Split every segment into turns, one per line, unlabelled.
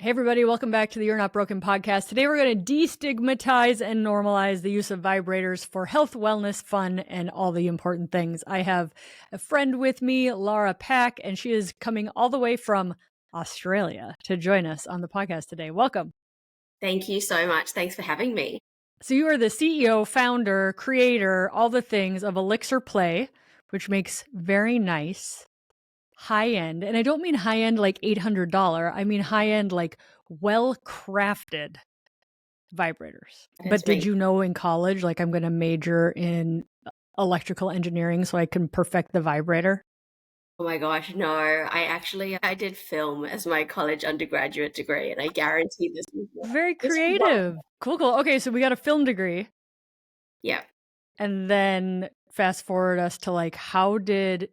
Hey, everybody, welcome back to the You're Not Broken podcast. Today, we're going to destigmatize and normalize the use of vibrators for health, wellness, fun, and all the important things. I have a friend with me, Lara Pack, and she is coming all the way from Australia to join us on the podcast today. Welcome.
Thank you so much. Thanks for having me.
So, you are the CEO, founder, creator, all the things of Elixir Play, which makes very nice high end, and I don't mean high end like $800. I mean high end like well crafted vibrators. But did you know in college, like, I'm going to major in electrical engineering so I can perfect the vibrator?
Oh my gosh, no. I did film as my college undergraduate degree, and I guarantee this is
Very creative. Cool. Okay, so we got a film degree.
Yeah.
And then fast forward us to like how did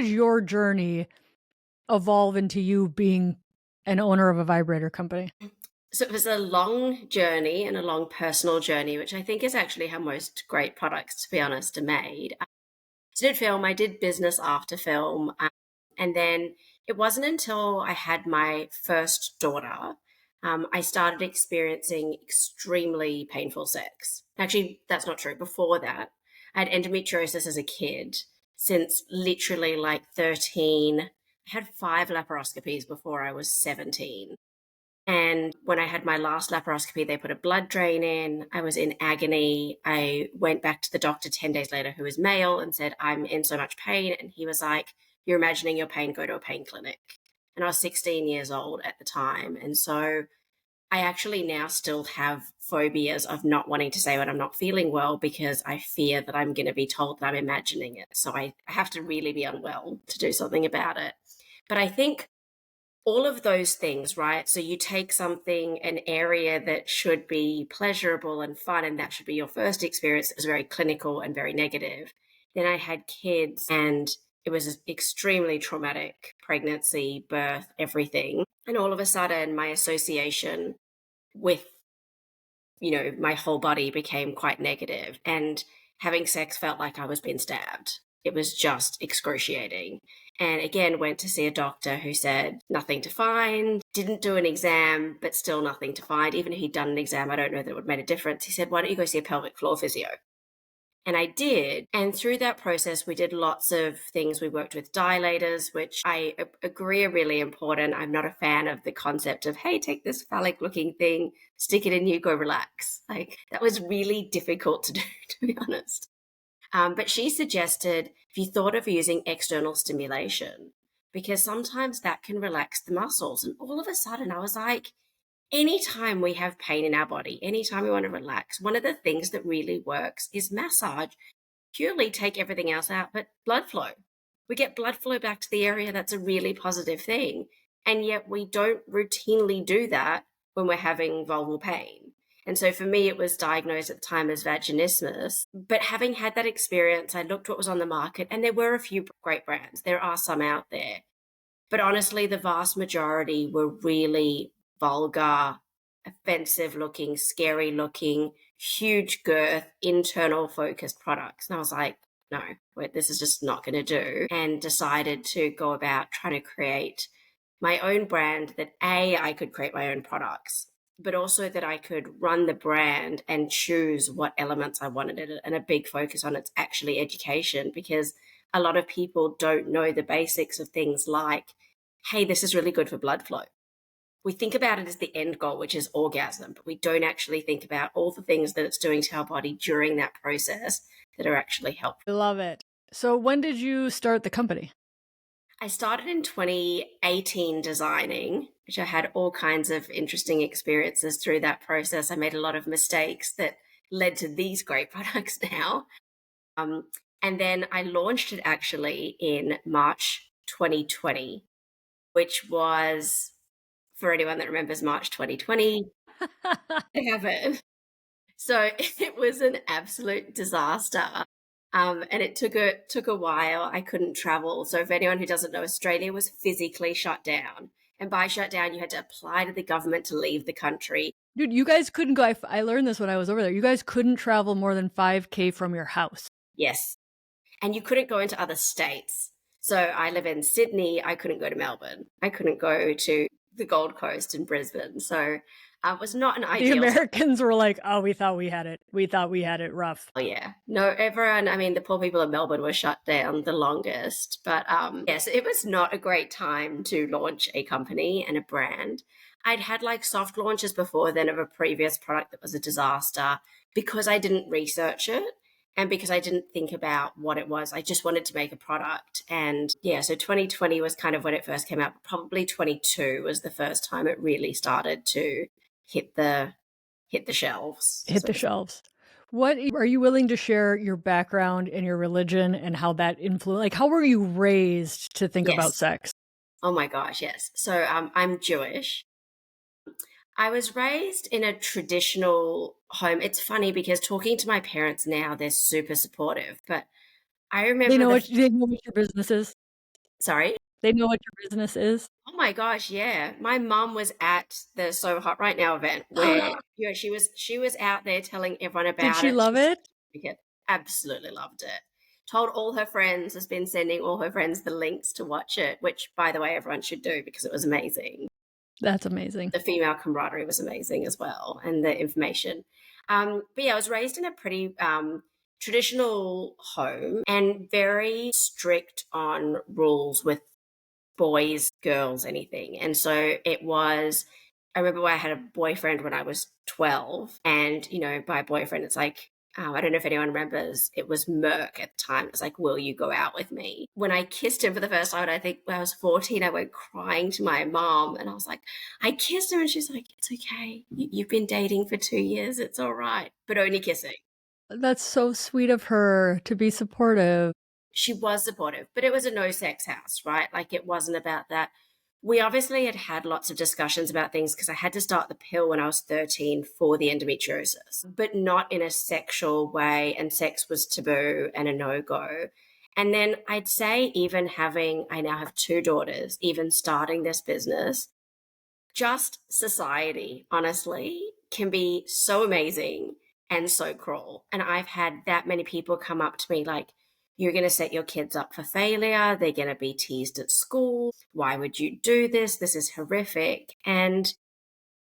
your journey evolve into you being an owner of a vibrator company?
So it was a long journey and a long personal journey, which I think is actually how most great products, to be honest, are made. I did film, I did business after film. And then it wasn't until I had my first daughter, I started experiencing extremely painful sex. Actually, that's not true. Before that, I had endometriosis as a kid since literally like 13. I had 5 laparoscopies before I was 17. And when I had my last laparoscopy, they put a blood drain in. I was in agony. I went back to the doctor 10 days later, who was male, and said, I'm in so much pain. And he was like, you're imagining your pain, go to a pain clinic. And I was 16 years old at the time. And so I actually now still have phobias of not wanting to say when I'm not feeling well because I fear that I'm going to be told that I'm imagining it. So I have to really be unwell to do something about it. But I think all of those things, right? So you take something, an area that should be pleasurable and fun, and that should be your first experience, is very clinical and very negative. Then I had kids, and it was an extremely traumatic pregnancy, birth, everything. And all of a sudden, my association with, my whole body became quite negative, and having sex felt like I was being stabbed. It was just excruciating. And again, went to see a doctor who said nothing to find, didn't do an exam, but still nothing to find. Even if he'd done an exam, I don't know that it would have made a difference. He said, why don't you go see a pelvic floor physio? And I did. And through that process, we did lots of things. We worked with dilators, which I agree are really important. I'm not a fan of the concept of, hey, take this phallic looking thing, stick it in you, go relax. Like, that was really difficult to do, to be honest. But she suggested if you thought of using external stimulation, because sometimes that can relax the muscles. And all of a sudden I was like, anytime we have pain in our body, anytime we want to relax, one of the things that really works is massage. Purely take everything else out, but blood flow. We get blood flow back to the area. That's a really positive thing. And yet we don't routinely do that when we're having vulval pain. And so for me, it was diagnosed at the time as vaginismus. But having had that experience, I looked what was on the market, and there were a few great brands. There are some out there. But honestly, the vast majority were really vulgar, offensive looking, scary looking, huge girth, internal focused products. And I was like, no, this is just not going to do. And decided to go about trying to create my own brand that I could create my own products, but also that I could run the brand and choose what elements I wanted in it. And a big focus on it's actually education, because a lot of people don't know the basics of things like, hey, this is really good for blood flow. We think about it as the end goal, which is orgasm, but we don't actually think about all the things that it's doing to our body during that process that are actually helpful.
I love it. So when did you start the company?
I started in 2018 designing, which I had all kinds of interesting experiences through that process. I made a lot of mistakes that led to these great products now. And then I launched it actually in March 2020, which was, for anyone that remembers March 2020, I have it. So it was an absolute disaster. And it took a while. I couldn't travel. So for anyone who doesn't know, Australia was physically shut down. And by shut down, you had to apply to the government to leave the country.
Dude, you guys couldn't go. I learned this when I was over there. You guys couldn't travel more than 5K from your house.
Yes. And you couldn't go into other states. So I live in Sydney. I couldn't go to Melbourne. I couldn't go to the Gold Coast in Brisbane. So it was not an
The
ideal
Americans were like, oh, we thought we had it. We thought we had it rough.
Oh, yeah. No, everyone, I mean, the poor people of Melbourne were shut down the longest. But yes, it was not a great time to launch a company and a brand. I'd had like soft launches before then of a previous product that was a disaster because I didn't research it and because I didn't think about what it was. I just wanted to make a product. And yeah, so 2020 was kind of when it first came out. Probably 22 was the first time it really started to hit the shelves.
Hit the shelves. What are you willing to share your background and your religion and how that influenced? Like, how were you raised to think about
Yes.
sex?
Oh my gosh, yes. So I'm Jewish. I was raised in a traditional home. It's funny because talking to my parents now, they're super supportive. But I remember
They know what your business is.
sorry.
They know what your business is.
Oh my gosh, yeah. My mum was at the So Hot Right Now event where she was out there telling everyone
Did
about
she
it.
love it?
She absolutely loved it. Told all her friends, has been sending all her friends the links to watch it, which by the way everyone should do because it was amazing.
That's amazing.
The female camaraderie was amazing as well, and the information. But yeah, I was raised in a pretty traditional home and very strict on rules with boys, girls, anything. And so it was, I remember I had a boyfriend when I was 12. And, by boyfriend, it's like, I don't know if anyone remembers, it was Merck at the time. It was like, will you go out with me? When I kissed him for the first time, I think when I was 14, I went crying to my mom. And I was like, I kissed him. And she's like, it's okay. You've been dating for 2 years. It's all right. But only kissing.
That's so sweet of her to be supportive.
She was supportive, but it was a no sex house, right? Like it wasn't about that. We obviously had lots of discussions about things because I had to start the pill when I was 13 for the endometriosis, but not in a sexual way. And sex was taboo and a no-go. And then I'd say I now have 2 daughters, even starting this business, just society, honestly, can be so amazing and so cruel. And I've had that many people come up to me like, you're going to set your kids up for failure. They're going to be teased at school. Why would you do this? This is horrific. And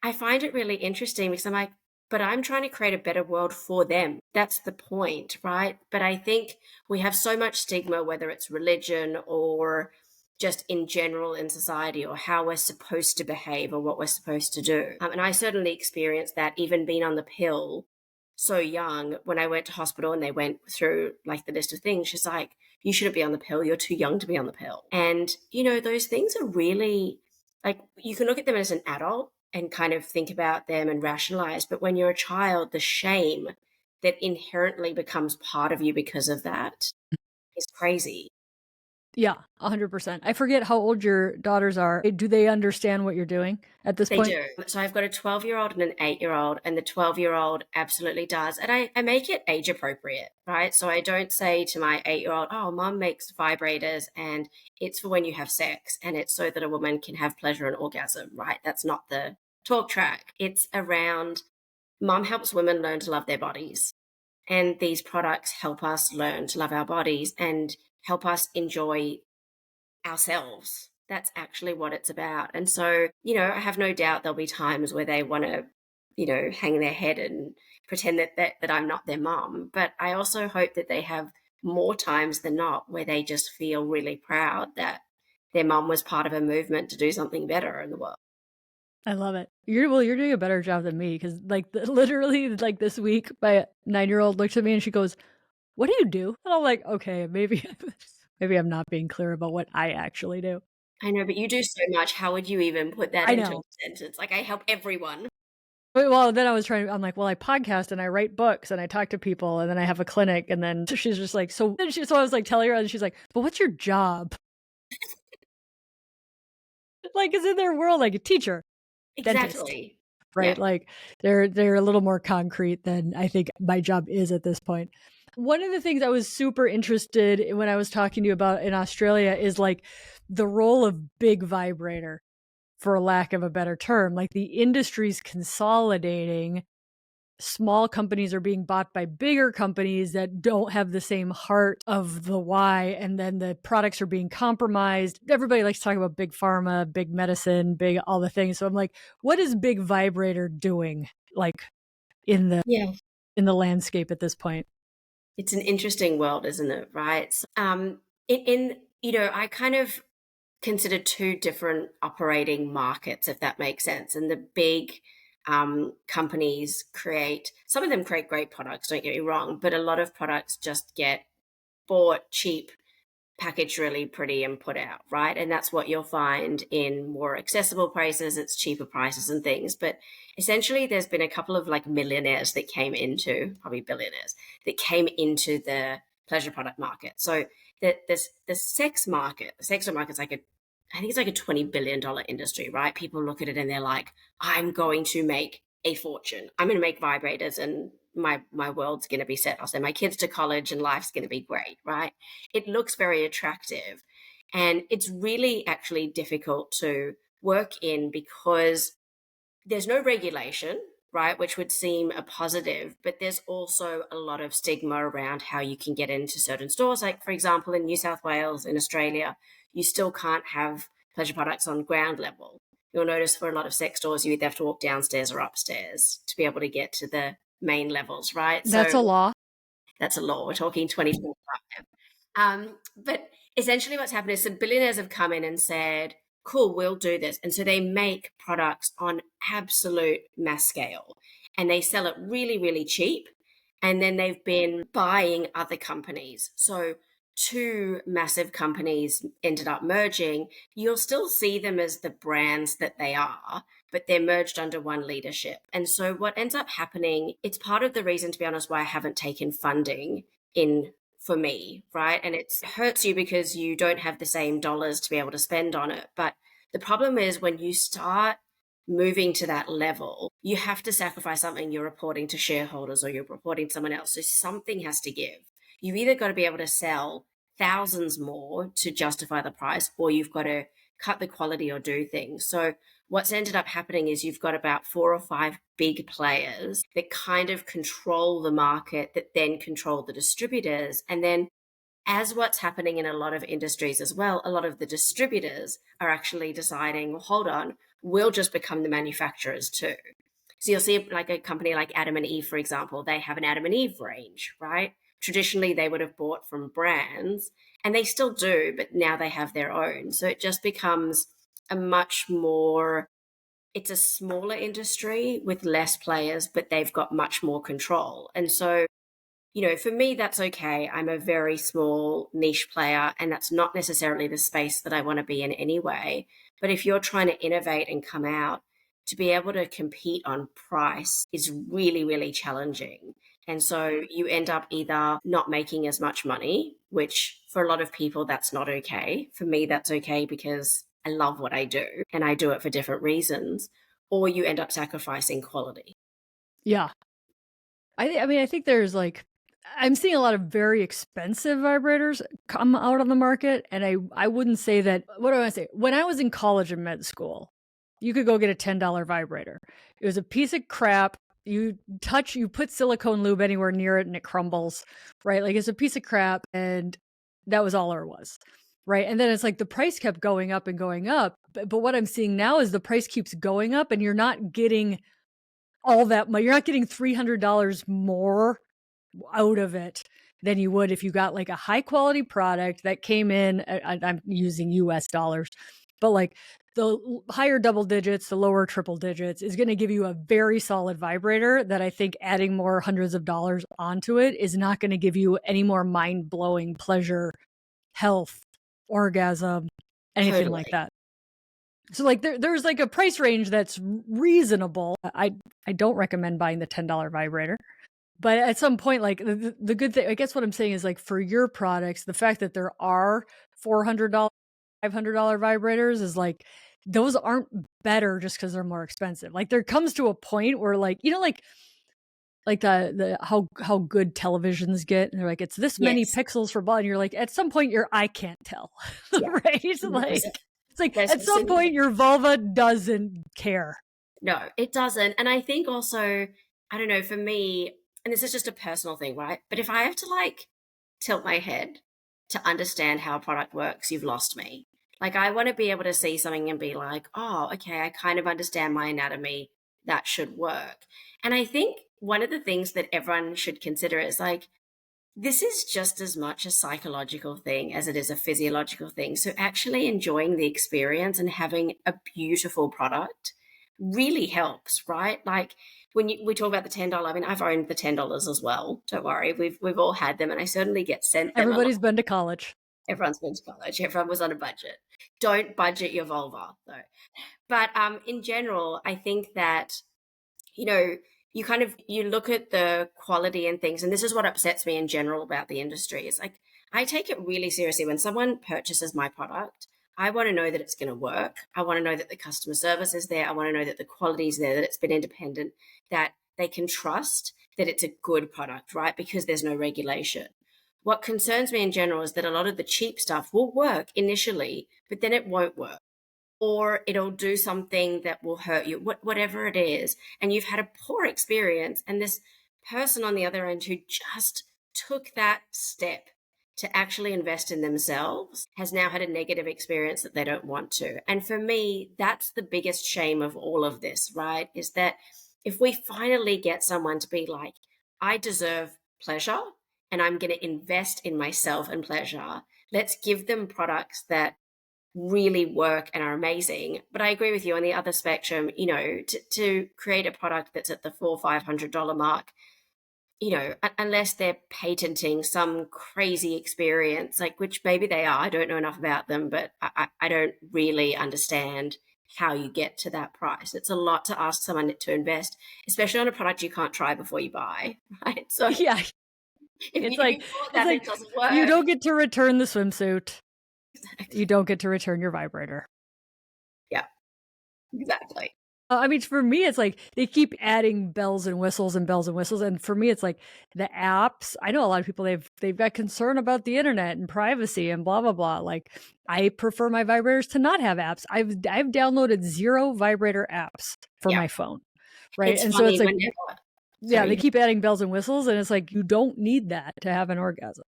I find it really interesting because I'm like, but I'm trying to create a better world for them. That's the point, right? But I think we have so much stigma, whether it's religion or just in general in society or how we're supposed to behave or what we're supposed to do. And I certainly experienced that even being on the pill so young. When I went to hospital and they went through like the list of things, she's like, you shouldn't be on the pill. You're too young to be on the pill. And, those things are really like, you can look at them as an adult and kind of think about them and rationalize. But when you're a child, the shame that inherently becomes part of you because of that is crazy.
Yeah, 100%. I forget how old your daughters are. Do they understand what you're doing at this
They
point?
do. So I've got a 12-year-old and an 8-year-old, and the 12-year-old absolutely does. And I make it age appropriate, right? So I don't say to my 8-year-old, oh, mom makes vibrators and it's for when you have sex and it's so that a woman can have pleasure and orgasm, right? That's not the talk track. It's around mom helps women learn to love their bodies. And these products help us learn to love our bodies and help us enjoy ourselves. That's actually what it's about. And so, I have no doubt there'll be times where they want to, hang their head and pretend that I'm not their mom. But I also hope that they have more times than not where they just feel really proud that their mom was part of a movement to do something better in the world.
I love it. You're doing a better job than me because literally like this week, my 9-year-old looked at me and she goes, "What do you do?" And I'm like, "Okay, maybe maybe I'm not being clear about what I actually do."
I know, but you do so much. How would you even put that
I
into a
know.
sentence? Like, I help everyone.
Well, then I'm like, well, I podcast and I write books and I talk to people and then I have a clinic. And then she's just like, so I was like telling her and she's like, but what's your job? Like, is in their world, like a teacher, dentist,
Exactly.
right?
Yeah.
Like they're a little more concrete than I think my job is at this point. One of the things I was super interested in when I was talking to you about in Australia is like the role of big vibrator, for lack of a better term. Like the industry's consolidating small companies are being bought by bigger companies that don't have the same heart of the why, and then the products are being compromised. Everybody likes to talk about big pharma, big medicine, big all the things. So I'm like, what is Big Vibrator doing, like, in the
Yeah.
landscape at this point?
It's an interesting world, isn't it? Right. So, I kind of consider two different operating markets, if that makes sense. And the big companies some of them create great products, don't get me wrong, but a lot of products just get bought cheap, packaged really pretty, and put out, right? And that's what you'll find in more accessible prices. It's cheaper prices and things. But essentially, there's been a couple of like millionaires that came into, probably billionaires, that came into the pleasure product market. So the sex market, the sexual market's I think it's like a $20 billion industry, right? People look at it and they're like, I'm going to make a fortune. I'm going to make vibrators and my world's going to be set. I'll send my kids to college and life's going to be great, right? It looks very attractive. And it's really actually difficult to work in because there's no regulation, right? Which would seem a positive, but there's also a lot of stigma around how you can get into certain stores. Like, for example, in New South Wales, in Australia, you still can't have pleasure products on ground level. You'll notice for a lot of sex stores, you either have to walk downstairs or upstairs to be able to get to the main levels, right?
That's a law.
That's a law. We're talking 2025. But essentially what's happened is some billionaires have come in and said, cool, we'll do this. And so they make products on absolute mass scale and they sell it really, really cheap. And then they've been buying other companies. So two massive companies ended up merging. You'll still see them as the brands that they are, but they're merged under one leadership. And so what ends up happening, it's part of the reason, to be honest, why I haven't taken funding in for me, right? And it hurts you because you don't have the same dollars to be able to spend on it. But the problem is when you start moving to that level, you have to sacrifice something. You're reporting to shareholders or you're reporting to someone else. So something has to give. You've either got to be able to sell thousands more to justify the price, or you've got to cut the quality or do things. So what's ended up happening is you've got about 4 or 5 big players that kind of control the market, that then control the distributors. And then as what's happening in a lot of industries as well, a lot of the distributors are actually deciding, well, hold on, we'll just become the manufacturers too. So you'll see like a company like Adam and Eve, for example, they have an Adam and Eve range, right? Traditionally, they would have bought from brands, and they still do, but now they have their own. So it just becomes it's a smaller industry with less players, but they've got much more control. And so, for me, that's okay. I'm a very small niche player, and that's not necessarily the space that I want to be in anyway. But if you're trying to innovate and come out, to be able to compete on price is really, really challenging. And so you end up either not making as much money, which for a lot of people, that's not okay. For me, that's okay because I love what I do and I do it for different reasons, or you end up sacrificing quality.
Yeah. I think there's I'm seeing a lot of very expensive vibrators come out on the market, and I wouldn't say that. What do I say? When I was in college and med school, you could go get a $10 vibrator. It was a piece of crap. You put silicone lube anywhere near it and it crumbles, right? Like, it's a piece of crap, and that was all there was, right? And then it's like the price kept going up and going up. But what I'm seeing now is the price keeps going up, and you're not getting all that much. You're not getting $300 more out of it than you would if you got like a high quality product that came in. I'm using US dollars, but like the higher double digits, the lower triple digits is going to give you a very solid vibrator that I think adding more hundreds of dollars onto it is not going to give you any more mind blowing pleasure, health, orgasm, anything like that. So like there's like a price range that's reasonable. I don't recommend buying the $10 vibrator. But at some point, like the good thing, I guess what I'm saying is, like, for your products, the fact that there are $400, $500 vibrators is like, those aren't better just because they're more expensive. Like, there comes to a point where, like, like the how good televisions get, and they're like, it's this many pixels for ball, and you're like, at some point your eye can't tell, right? Like, it's like at some point your vulva doesn't care.
No, it doesn't. And I think also I don't know, for me, and this is just a personal thing, right? But if I have to like tilt my head to understand how a product works, you've lost me. Like, I want to be able to see something and be like, oh, okay, I kind of understand my anatomy. That should work. And I think one of the things that everyone should consider is like, this is just as much a psychological thing as it is a physiological thing. So, actually enjoying the experience and having a beautiful product really helps, right? Like when we talk about the $10, I mean, I've owned the $10 as well. Don't worry, we've all had them, and I certainly get sent them a lot.
Everybody's been to college.
Everyone's been to college. Everyone was on a budget. Don't budget your vulva though. But in general, I think that you know, you look at the quality and things, and this is what upsets me in general about the industry. Is like I take it really seriously when someone purchases my product. I want to know that it's going to work. I want to know that the customer service is there. I want to know that the quality is there, that it's been independent, that they can trust that it's a good product, right? Because there's no regulation. What concerns me in general is that a lot of the cheap stuff will work initially, but then it won't work, or it'll do something that will hurt you, whatever it is. And you've had a poor experience. And this person on the other end who just took that step to actually invest in themselves has now had a negative experience that they don't want to. And for me, that's the biggest shame of all of this, right? Is that if we finally get someone to be like, I deserve pleasure and I'm going to invest in myself and pleasure, let's give them products that really work and are amazing. But I agree with you on the other spectrum, to create a product that's at the $400-500 mark, unless they're patenting some crazy experience, like, which maybe they are, I don't know enough about them, but I don't really understand how you get to that price. It's a lot to ask someone to invest, especially on a product you can't try before you buy, right? So
Yeah.
if
It's
you
like
thought
it's
that
like
it doesn't work.
you don't get to return the swimsuit.
Exactly.
You don't get to return your vibrator.
Yeah, exactly.
I mean, for me, it's like they keep adding bells and whistles and bells and whistles, and for me, it's like the apps. I know a lot of people they've got concern about the internet and privacy and blah blah blah. Like, I prefer my vibrators to not have apps. I've downloaded 0 vibrator apps for
Yeah.
my phone, right?
It's
And so it's
funny
like,
whenever.
yeah, they
Sorry.
keep adding bells and whistles, and it's like you don't need that to have an orgasm.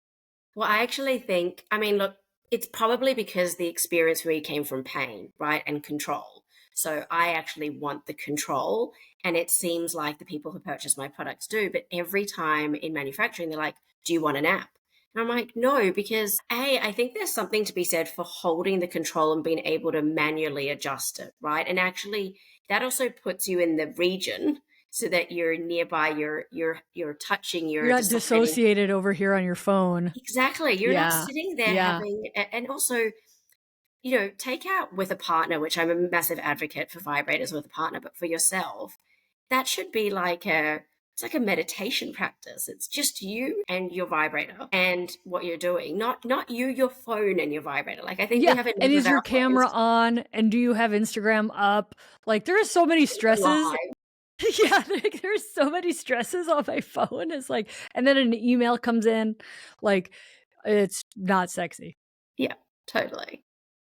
Well, I actually think, I mean, look, it's probably because the experience for me came from pain, right? And control. So I actually want the control. And it seems like the people who purchase my products do. But every time in manufacturing, they're like, do you want an app? And I'm like, no, because I think there's something to be said for holding the control and being able to manually adjust it, right? And actually, that also puts you in the region so that you're nearby, you're touching,
You're
you're
not
deciding.
dissociated over here on your phone.
Exactly. You're not
Yeah,
sitting there
yeah.
having, and also, take out with a partner, which I'm a massive advocate for vibrators with a partner, but for yourself, that should be it's like a meditation practice. It's just you and your vibrator and what you're doing, not you, your phone and your vibrator. Like, I think we
Yeah,
have
and
enough of
is your
our
camera
phones
on, and do you have Instagram up? Like, there are so many stresses.
live.
Yeah, like, there's so many stresses on my phone. It's like, and then an email comes in, like, it's not sexy.
Yeah, totally.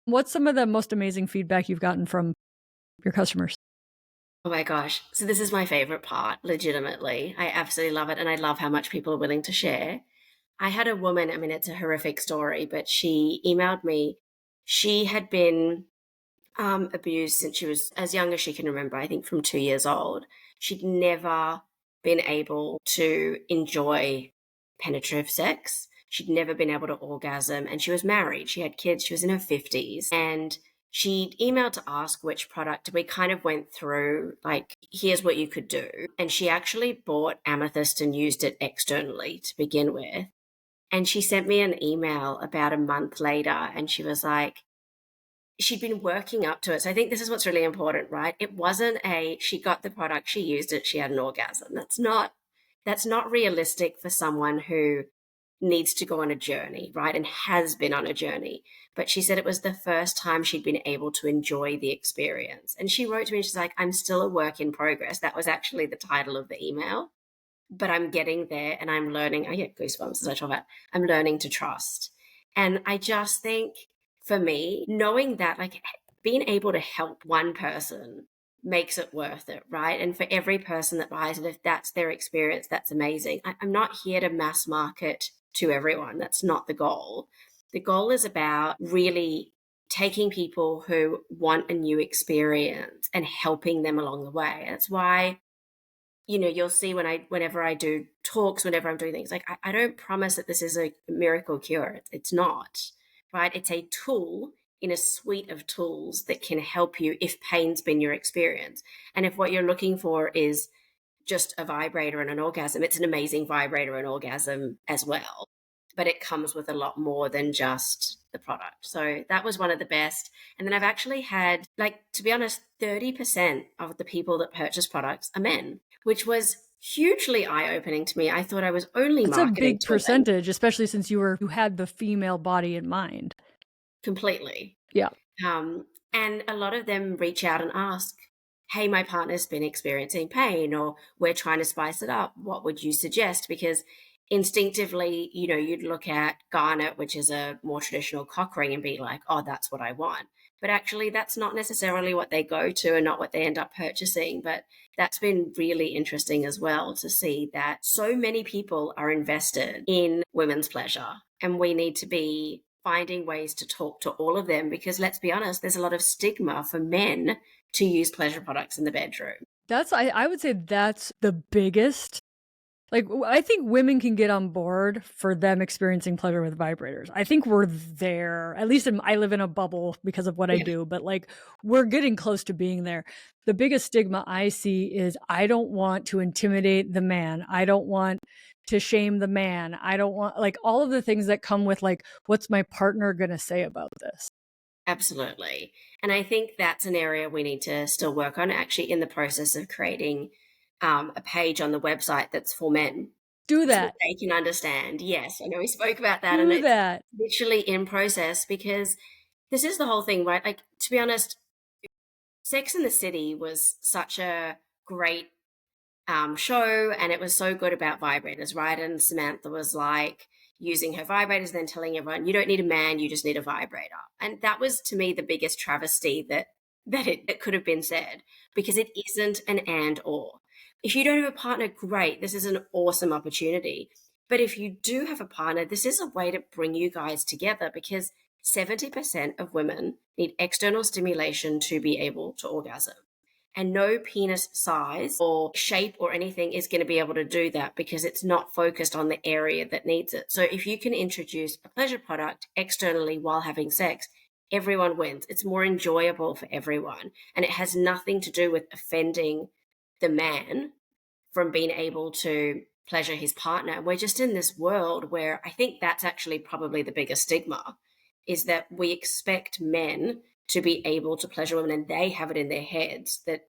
What's some of the most amazing feedback you've gotten from your customers?
Oh my gosh. So this is my favorite part, legitimately. I absolutely love it. And I love how much people are willing to share. I had a woman, I mean, it's a horrific story, but she emailed me. She had been abused since she was as young as she can remember, I think from 2 years old. She'd never been able to enjoy penetrative sex. She'd never been able to orgasm, and she was married. She had kids. She was in her 50s. And she emailed to ask which product. We kind of went through, like, here's what you could do. And she actually bought Amethyst and used it externally to begin with. And she sent me an email about a month later, and she was like, she'd been working up to it. So I think this is what's really important, right? It wasn't she got the product, she used it, she had an orgasm. That's not realistic for someone who needs to go on a journey, right? And has been on a journey. But she said it was the first time she'd been able to enjoy the experience. And she wrote to me, she's like, I'm still a work in progress. That was actually the title of the email. But I'm getting there and I'm learning. I get goosebumps as I talk about. I'm learning to trust. And I just think for me, knowing that, like, being able to help one person makes it worth it, right? And for every person that buys it, if that's their experience, that's amazing. I'm not here to mass market to everyone. That's not the goal. The goal is about really taking people who want a new experience and helping them along the way. That's why, you'll see whenever I do talks, whenever I'm doing things, like I don't promise that this is a miracle cure. It's not, right? It's a tool in a suite of tools that can help you if pain's been your experience. And if what you're looking for is just a vibrator and an orgasm, it's an amazing vibrator and orgasm as well. But it comes with a lot more than just the product. So that was one of the best. And then I've actually had, like, to be honest, 30% of the people that purchase products are men, which was hugely eye-opening to me. I thought I was only
That's a
marketing
big
to women.
percentage, especially since you had the female body in mind.
Completely.
Yeah.
And a lot of them reach out and ask, hey, my partner's been experiencing pain, or we're trying to spice it up. What would you suggest? Because instinctively, you'd look at garnet, which is a more traditional cock ring, and be like, oh, that's what I want. But actually, that's not necessarily what they go to and not what they end up purchasing. But that's been really interesting as well to see that so many people are invested in women's pleasure. And we need to be finding ways to talk to all of them, because let's be honest, there's a lot of stigma for men to use pleasure products in the bedroom.
I would say that's the biggest. Like, I think women can get on board for them experiencing pleasure with vibrators. I think we're there. At least I live in a bubble because of what I do, but like we're getting close to being there. The biggest stigma I see is I don't want to intimidate the man. I don't want to shame the man. I don't want, like, all of the things that come with, like, what's my partner going to say about this?
Absolutely. And I think that's an area we need to still work on, actually in the process of creating a page on the website that's for men,
Do
so that
that.
they can understand. Yes, I know we spoke about that, and
Do
it's
that.
literally in process, because this is the whole thing, right? Like, to be honest, Sex and the City was such a great show, and it was so good about vibrators, right? And Samantha was like using her vibrators, then telling everyone, you don't need a man, you just need a vibrator. And that was, to me, the biggest travesty that could have been said, because it isn't an and or. If you don't have a partner, great, this is an awesome opportunity. But if you do have a partner, this is a way to bring you guys together, because 70% of women need external stimulation to be able to orgasm. And no penis size or shape or anything is going to be able to do that, because it's not focused on the area that needs it. So if you can introduce a pleasure product externally while having sex, everyone wins. It's more enjoyable for everyone. And it has nothing to do with offending the man from being able to pleasure his partner. We're just in this world where I think that's actually probably the biggest stigma, is that we expect men to be able to pleasure women, and they have it in their heads that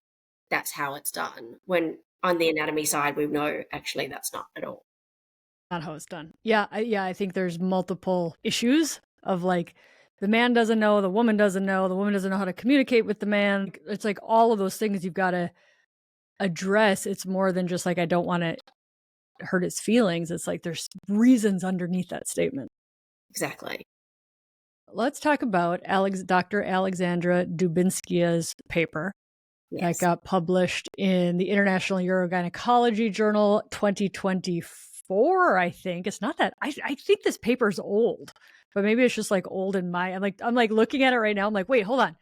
that's how it's done. When on the anatomy side, we know actually that's not at all.
Not how it's done. Yeah, I think there's multiple issues of, like, the man doesn't know, the woman doesn't know, the woman doesn't know how to communicate with the man. It's like all of those things you've got to address. It's more than just like, I don't want to hurt his feelings. It's like there's reasons underneath that statement.
Exactly.
Let's talk about Dr. Alexandra Dubinskia's paper that got published in the International Urogynecology Journal 2024, I think. It's not that, I think this paper's old, but maybe it's just like old in my, I'm like looking at it right now. I'm like, wait, hold on.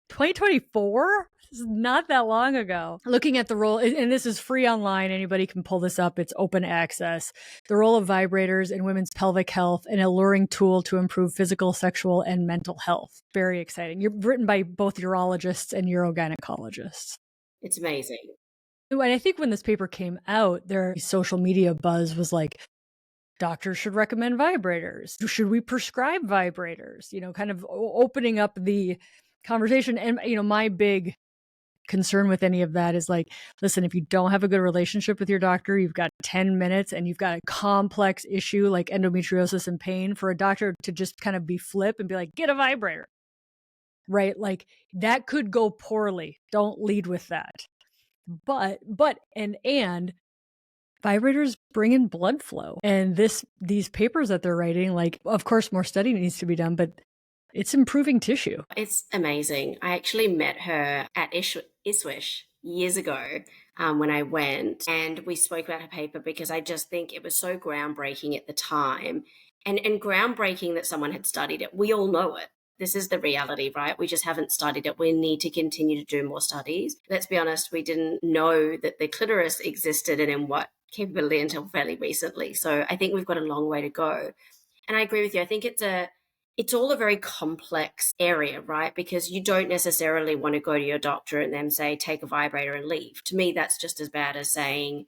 2024? This is not that long ago. Looking at the role, and this is free online, anybody can pull this up, it's open access. The role of vibrators in women's pelvic health, an alluring tool to improve physical, sexual, and mental health. Very exciting. You're written by both urologists and urogynecologists.
It's amazing.
And I think when this paper came out, their social media buzz was like, doctors should recommend vibrators. Should we prescribe vibrators? Kind of opening up the conversation. And, my big concern with any of that is like, listen, if you don't have a good relationship with your doctor, you've got 10 minutes and you've got a complex issue like endometriosis and pain, for a doctor to just kind of be flip and be like, get a vibrator, right? Like, that could go poorly. Don't lead with that. But vibrators bring in blood flow. And these papers that they're writing, like, of course, more study needs to be done, but It's improving tissue.
It's amazing. I actually met her at Iswish years ago when I went, and we spoke about her paper because I just think it was so groundbreaking at the time, and groundbreaking that someone had studied it. We all know it. This is the reality, right? We just haven't studied it. We need to continue to do more studies. Let's be honest, we didn't know that the clitoris existed and in what capability until fairly recently. So I think we've got a long way to go. And I agree with you. I think it's all a very complex area, right? Because you don't necessarily want to go to your doctor and then say, take a vibrator and leave. To me, that's just as bad as saying,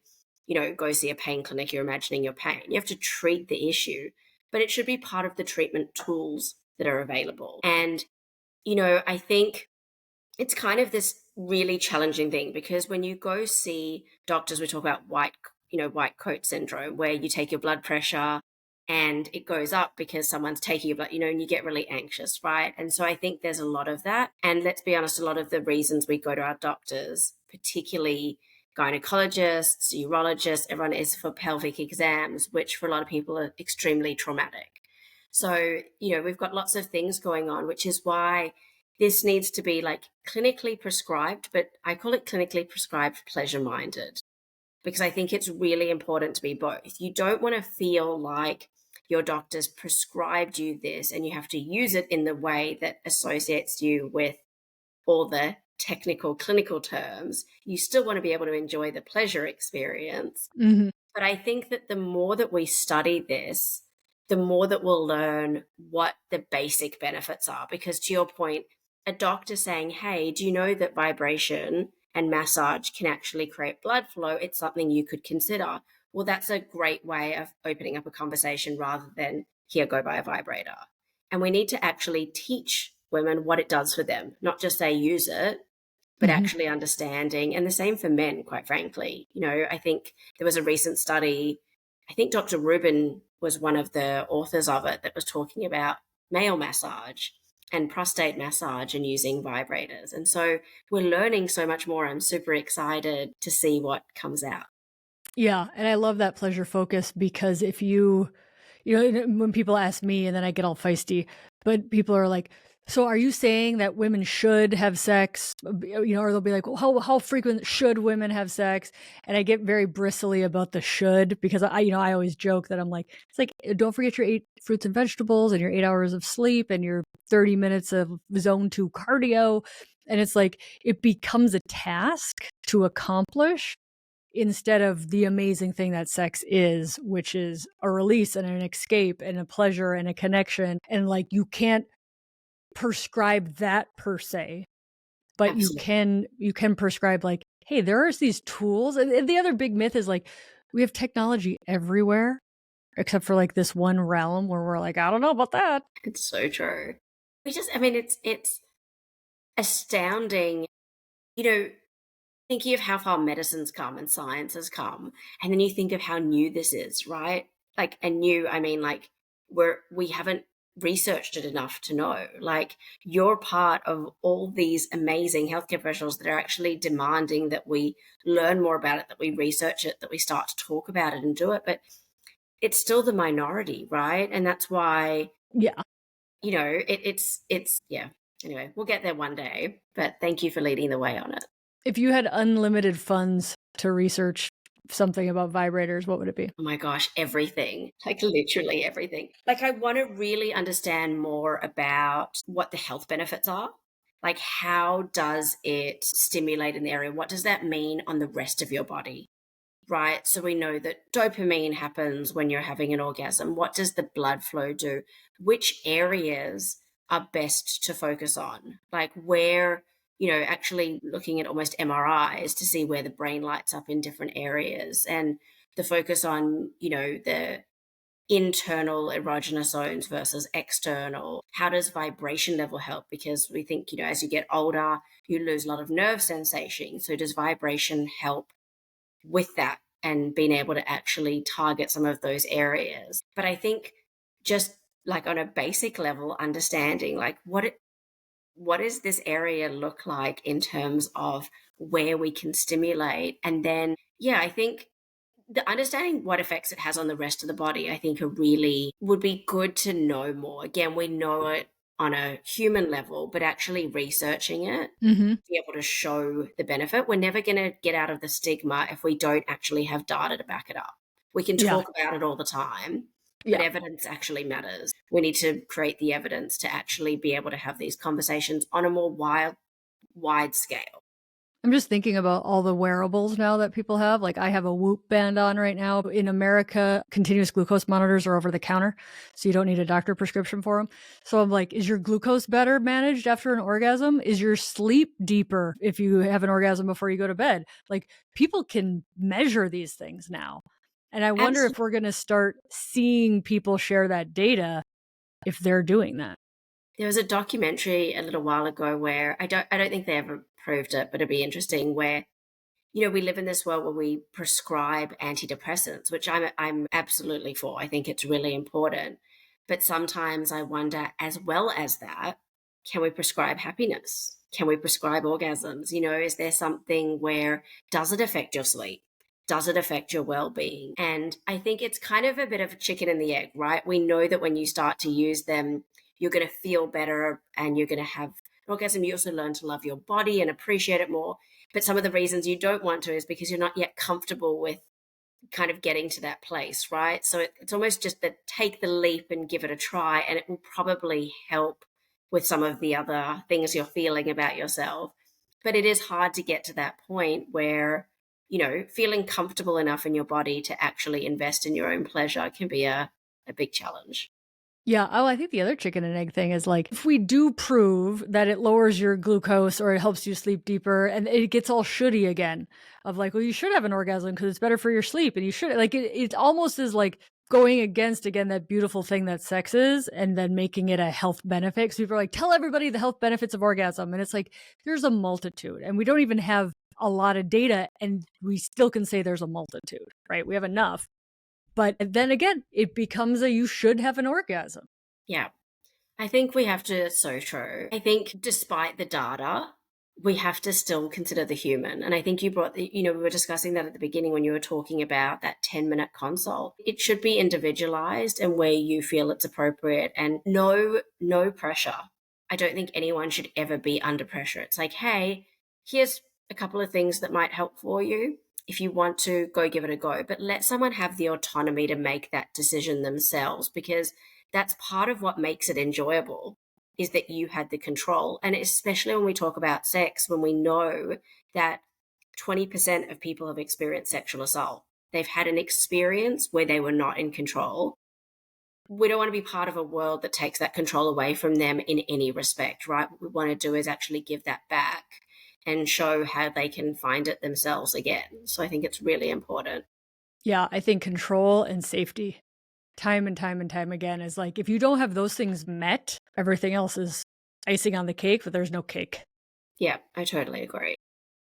go see a pain clinic, you're imagining your pain. You have to treat the issue, but it should be part of the treatment tools that are available. And, I think it's kind of this really challenging thing because when you go see doctors, we talk about white coat syndrome, where you take your blood pressure and it goes up because someone's taking your blood, and you get really anxious, right? And so I think there's a lot of that. And let's be honest, a lot of the reasons we go to our doctors, particularly gynecologists, urologists, everyone, is for pelvic exams, which for a lot of people are extremely traumatic. So, we've got lots of things going on, which is why this needs to be like clinically prescribed, but I call it clinically prescribed pleasure minded, because I think it's really important to be both. You don't want to feel like your doctor's prescribed you this and you have to use it in the way that associates you with all the technical clinical terms. You still want to be able to enjoy the pleasure experience.
Mm-hmm.
But I think that the more that we study this, the more that we'll learn what the basic benefits are. Because to your point, a doctor saying, hey, do you know that vibration and massage can actually create blood flow? It's something you could consider. Well, that's a great way of opening up a conversation rather than, here, go buy a vibrator. And we need to actually teach women what it does for them, not just say use it, but
Mm-hmm.
actually understanding. And the same for men, quite frankly. I think there was a recent study, I think Dr. Rubin was one of the authors of it, that was talking about male massage and prostate massage and using vibrators. And so we're learning so much more. I'm super excited to see what comes out.
Yeah, and I love that pleasure focus because if when people ask me and then I get all feisty, but people are like, so are you saying that women should have sex? Or they'll be like, well, how frequent should women have sex? And I get very bristly about the should because I always joke that I'm like, it's like, don't forget your 8 fruits and vegetables and your 8 hours of sleep and your 30 minutes of zone 2 cardio. And it's like, it becomes a task to accomplish instead of the amazing thing that sex is, which is a release and an escape and a pleasure and a connection. And like, you can't prescribe that per se, but
Absolutely.
you can prescribe like, hey, there are these tools. And the other big myth is like, we have technology everywhere except for like this one realm where we're like, I don't know about that.
It's so true. It's astounding, thinking of how far medicine's come and science has come, and then you think of how new this is, right? Like, and new, I mean, like, we haven't researched it enough to know. Like, you're part of all these amazing healthcare professionals that are actually demanding that we learn more about it, that we research it, that we start to talk about it and do it. But it's still the minority, right? And that's why,
Yeah.
it's yeah. Anyway, we'll get there one day. But thank you for leading the way on it.
If you had unlimited funds to research something about vibrators, what would it be?
Oh my gosh, everything, like literally everything. Like, I want to really understand more about what the health benefits are. Like, how does it stimulate in the area? What does that mean on the rest of your body? Right. So we know that dopamine happens when you're having an orgasm. What does the blood flow do? Which areas are best to focus on? Like, where, actually looking at almost MRIs to see where the brain lights up in different areas, and the focus on, the internal erogenous zones versus external. How does vibration level help? Because we think, as you get older, you lose a lot of nerve sensation. So does vibration help with that and being able to actually target some of those areas? But I think just like on a basic level, understanding like what does this area look like in terms of where we can stimulate, and then I think the understanding what effects it has on the rest of the body, I think, are really would be good to know more. Again, we know it on a human level, but actually researching it,
Mm-hmm.
be able to show the benefit. We're never going to get out of the stigma if we don't actually have data to back it up. We can
Yeah.
talk about it all the time, but
Yeah.
evidence actually matters. We need to create the evidence to actually be able to have these conversations on a more wide scale.
I'm just thinking about all the wearables now that people have. Like I have a Whoop band on right now. In America, continuous glucose monitors are over the counter, so you don't need a doctor prescription for them. So I'm like, is your glucose better managed after an orgasm? Is your sleep deeper if you have an orgasm before you go to bed? Like people can measure these things now. And I wonder if
Absolutely.
we're going to start seeing people share that data if they're doing that.
There was a documentary a little while ago where I don't think they ever proved it, but it'd be interesting where we live in this world where we prescribe antidepressants, which I'm absolutely for. I think it's really important. But sometimes I wonder, as well as that, can we prescribe happiness? Can we prescribe orgasms? Is there something where does it affect your sleep? Does it affect your well-being? And I think it's kind of a bit of a chicken and the egg, right? We know that when you start to use them, you're going to feel better and you're going to have an orgasm. You also learn to love your body and appreciate it more. But some of the reasons you don't want to is because you're not yet comfortable with kind of getting to that place, right? So it's almost just that take the leap and give it a try, and it will probably help with some of the other things you're feeling about yourself. But it is hard to get to that point where, feeling comfortable enough in your body to actually invest in your own pleasure can be a big challenge.
Yeah. Oh, I think the other chicken and egg thing is like if we do prove that it lowers your glucose or it helps you sleep deeper, and it gets all shouldy again of like, well, you should have an orgasm because it's better for your sleep, and you should like it almost is like going against again that beautiful thing that sex is, and then making it a health benefit. So people are like, tell everybody the health benefits of orgasm, and it's like there's a multitude, and we don't even have a lot of data, and we still can say there's a multitude, right? We have enough. But then again, it becomes a you should have an orgasm.
Yeah. I think we have to, so true. I think despite the data, we have to still consider the human. And I think we were discussing that at the beginning when you were talking about that 10-minute consult. It should be individualized and where you feel it's appropriate and no pressure. I don't think anyone should ever be under pressure. It's like, hey, here's a couple of things that might help for you. If you want to go give it a go, but let someone have the autonomy to make that decision themselves, because that's part of what makes it enjoyable, is that you had the control. And especially when we talk about sex, when we know that 20% of people have experienced sexual assault, they've had an experience where they were not in control. We don't want to be part of a world that takes that control away from them in any respect, right? What we want to do is actually give that back and show how they can find it themselves again. So I think it's really important.
Yeah, I think control and safety, time and time and time again, is like if you don't have those things met, everything else is icing on the cake, but there's no cake.
Yeah, I totally agree.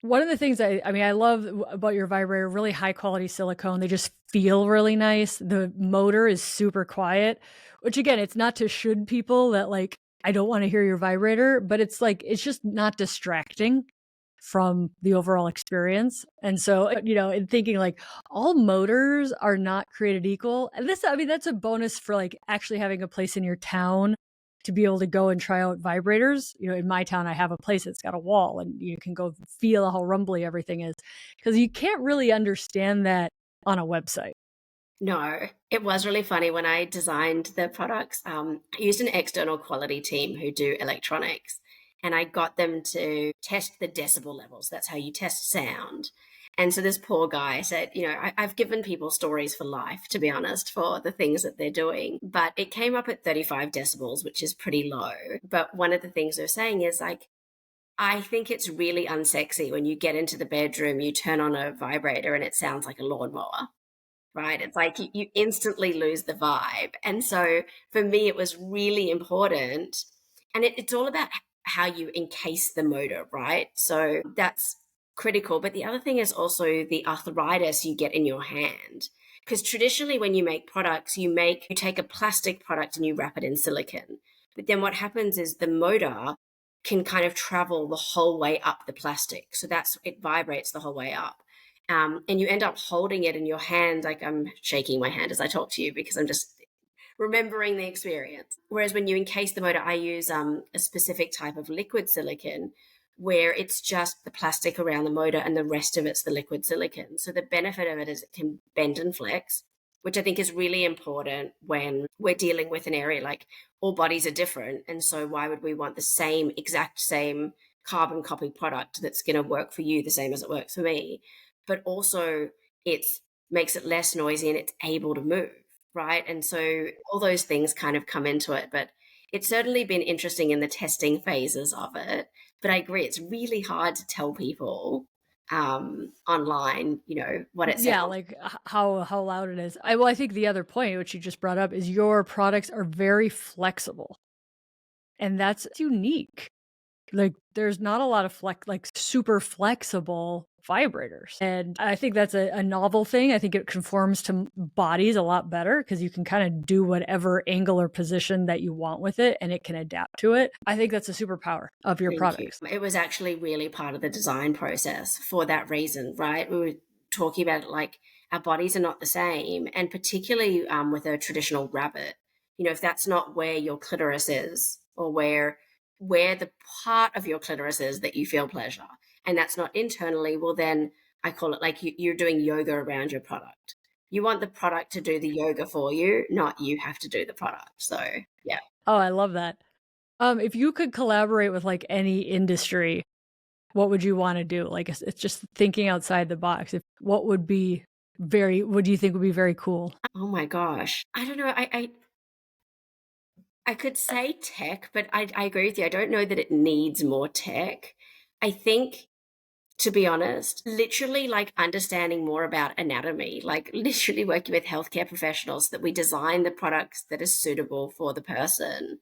One of the things I love about your vibrator, really high quality silicone. They just feel really nice. The motor is super quiet, which again, it's not to should people that like, I don't want to hear your vibrator, but it's like, it's just not distracting from the overall experience. And so, in thinking like all motors are not created equal. And that's a bonus for like actually having a place in your town to be able to go and try out vibrators. In my town, I have a place that's got a wall and you can go feel how rumbly everything is, because you can't really understand that on a website.
No, it was really funny when I designed the products. I used an external quality team who do electronics, and I got them to test the decibel levels. That's how you test sound. And so this poor guy said, I've given people stories for life, to be honest, for the things that they're doing. But it came up at 35 decibels, which is pretty low. But one of the things they're saying is like, I think it's really unsexy when you get into the bedroom, you turn on a vibrator and it sounds like a lawnmower, right? It's like you instantly lose the vibe. And so for me, it was really important. And it's all about how you encase the motor, right? So that's critical. But the other thing is also the arthritis you get in your hand. Because traditionally, when you make products, you take a plastic product and you wrap it in silicon. But then what happens is the motor can kind of travel the whole way up the plastic. So it vibrates the whole way up. And you end up holding it in your hand. Like I'm shaking my hand as I talk to you because I'm just remembering the experience. Whereas when you encase the motor, I use a specific type of liquid silicon where it's just the plastic around the motor and the rest of it's the liquid silicon. So the benefit of it is it can bend and flex, which I think is really important when we're dealing with an area like all bodies are different. And so why would we want the same, exact same carbon copy product that's going to work for you the same as it works for me? But also it makes it less noisy and it's able to move, right? And so all those things kind of come into it. But it's certainly been interesting in the testing phases of it. But I agree, it's really hard to tell people online, what it
Yeah,
sounds.
like how loud it is. I think the other point which you just brought up is your products are very flexible, and that's unique. Like, there's not a lot of super flexible vibrators, and I think that's a novel thing. I think it conforms to bodies a lot better because you can kind of do whatever angle or position that you want with it, and it can adapt to it. I think that's a superpower of your
Thank you.
products.
It was actually really part of the design process for that reason, right? We were talking about it like our bodies are not the same, and particularly with a traditional rabbit, if that's not where your clitoris is or where the part of your clitoris is that you feel pleasure, and that's not internally, well, then I call it like you're doing yoga around your product. You want the product to do the yoga for you, not you have to do the product. So, yeah.
Oh, I love that. If you could collaborate with like any industry, what would you want to do? Like, it's just thinking outside the box. What would what do you think would be very cool?
Oh my gosh. I don't know. I could say tech, but I agree with you. I don't know that it needs more tech. I think, to be honest, literally like understanding more about anatomy, like literally working with healthcare professionals that we design the products that is suitable for the person,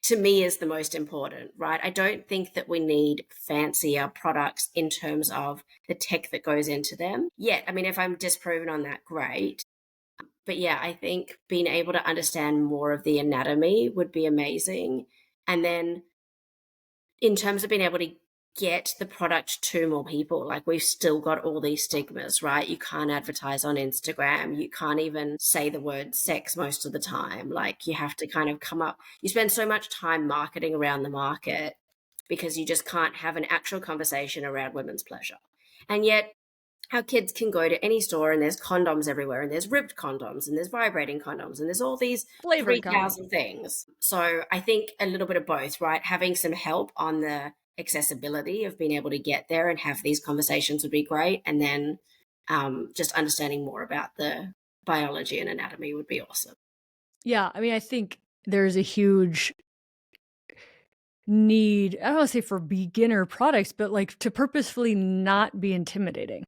to me is the most important, right? I don't think that we need fancier products in terms of the tech that goes into them yet. I mean, if I'm disproven on that, great. But yeah, I think being able to understand more of the anatomy would be amazing. And then in terms of being able to get the product to more people, like we've still got all these stigmas, right? You can't advertise on Instagram. You can't even say the word sex most of the time. Like you have to kind of you spend so much time marketing around the market because you just can't have an actual conversation around women's pleasure. And yet our kids can go to any store and there's condoms everywhere and there's ribbed condoms and there's vibrating condoms and there's all these
Flavored condoms.
3,000 things. So I think a little bit of both, right? Having some help on the accessibility of being able to get there and have these conversations would be great. And then just understanding more about the biology and anatomy would be awesome.
Yeah, I mean, I think there's a huge need, I don't want to say for beginner products, but like to purposefully not be intimidating.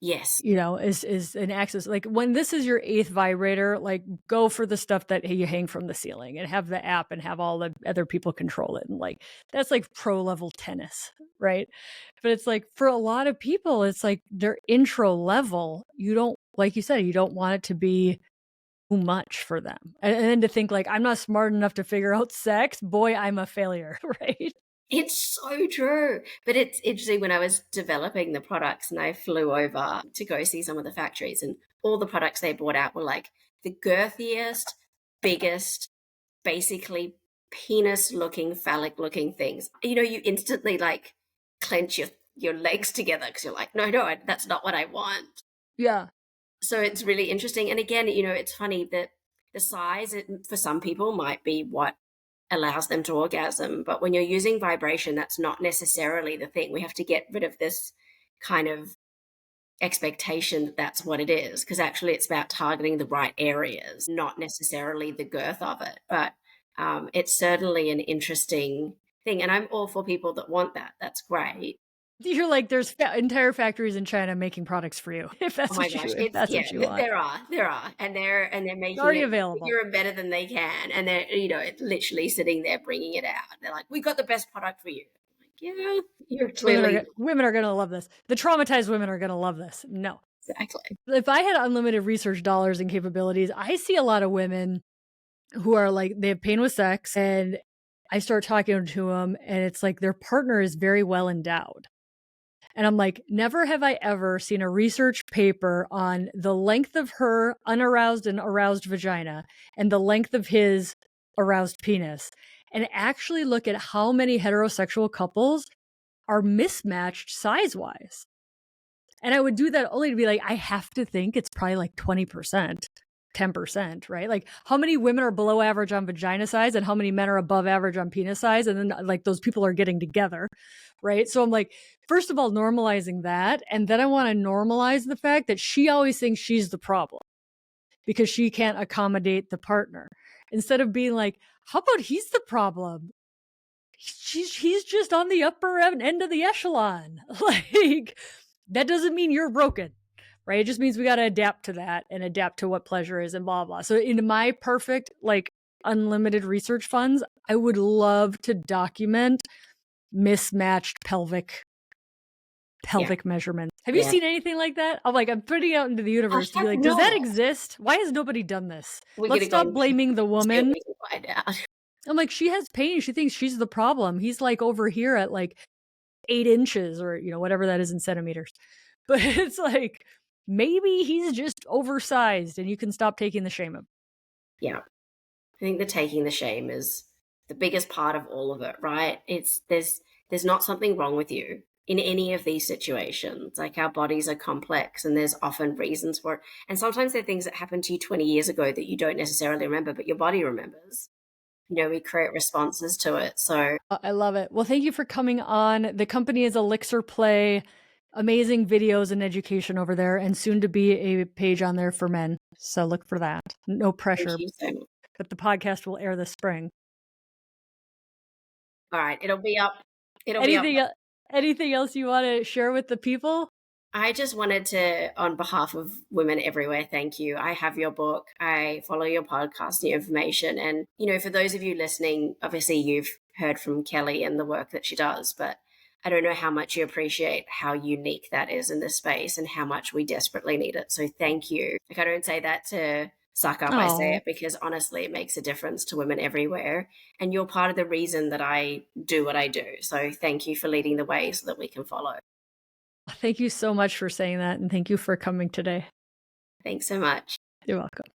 Yes.
Is an access. Like when this is your 8th vibrator, like go for the stuff that you hang from the ceiling and have the app and have all the other people control it. And like, that's like pro level tennis, right? But it's like for a lot of people, it's like their intro level. You don't, like you said, you don't want it to be too much for them. And then to think like, I'm not smart enough to figure out sex. Boy, I'm a failure, right?
It's so true. But it's interesting when I was developing the products and I flew over to go see some of the factories and all the products they brought out were like the girthiest, biggest, basically penis looking, phallic looking things. You instantly like clench your legs together because you're like, no, that's not what I want.
Yeah.
So it's really interesting. And again, it's funny that the size for some people might be what allows them to orgasm. But when you're using vibration, that's not necessarily the thing. We have to get rid of this kind of expectation that that's what it is, because actually it's about targeting the right areas, not necessarily the girth of it. But it's certainly an interesting thing. And I'm all for people that want that. That's great.
You're like, there's entire factories in China making products for you if
Oh
that's
my
what
gosh,
if that's what you want.
there are, and they're
It's
making
already
it
available.
bigger and better than they can, and they're literally sitting there bringing it out. They're like, "We got the best product for you." I'm like, yeah, you're clearly
Women are gonna love this. The traumatized women are gonna love this. No,
exactly.
if I had unlimited research dollars and capabilities, I see a lot of women who are like they have pain with sex, and I start talking to them, and it's like their partner is very well endowed. And I'm like, never have I ever seen a research paper on the length of her unaroused and aroused vagina and the length of his aroused penis, and actually look at how many heterosexual couples are mismatched size-wise. And I would do that only to be like, I have to think it's probably like 20%, 10%, right? Like, how many women are below average on vagina size and how many men are above average on penis size? And then, like, those people are getting together, right? So I'm like, first of all, normalizing that. And then I want to normalize the fact that she always thinks she's the problem because she can't accommodate the partner. Instead of being like, how about he's the problem? He's just on the upper end of the echelon. Like, that doesn't mean you're broken, right? It just means we got to adapt to that and adapt to what pleasure is and blah, blah. So in my perfect, like, unlimited research funds, I would love to document mismatched pelvic measurements. Have you seen anything like that? I'm like, I'm putting it out into the universe to be like, does that exist? Why has nobody done this? Let's stop blaming the woman.
We can find out.
I'm like, she has pain. She thinks she's the problem. He's like over here at like 8 inches or, whatever that is in centimeters. But it's like, maybe he's just oversized and you can stop taking the shame of it.
Yeah. I think the taking the shame is the biggest part of all of it, right? There's not something wrong with you in any of these situations. Like, our bodies are complex and there's often reasons for it. And sometimes there are things that happened to you 20 years ago that you don't necessarily remember, but your body remembers. We create responses to it. So
I love it. Well, thank you for coming on. The company is Elixir Play. Amazing videos and education over there, and soon to be a page on there for men. So look for that. No pressure.
thank you so much.
But the podcast will air this spring.
All right. It'll be up.
Anything else you want to share with the people?
I just wanted to, on behalf of women everywhere, thank you. I have your book. I follow your podcast, your information. And, for those of you listening, obviously you've heard from Kelly and the work that she does, but I don't know how much you appreciate how unique that is in this space and how much we desperately need it. So thank you. Like, I don't say that to suck up. I say it because honestly, it makes a difference to women everywhere. And you're part of the reason that I do what I do. So thank you for leading the way so that we can follow.
Thank you so much for saying that. And thank you for coming today.
Thanks so much.
You're welcome.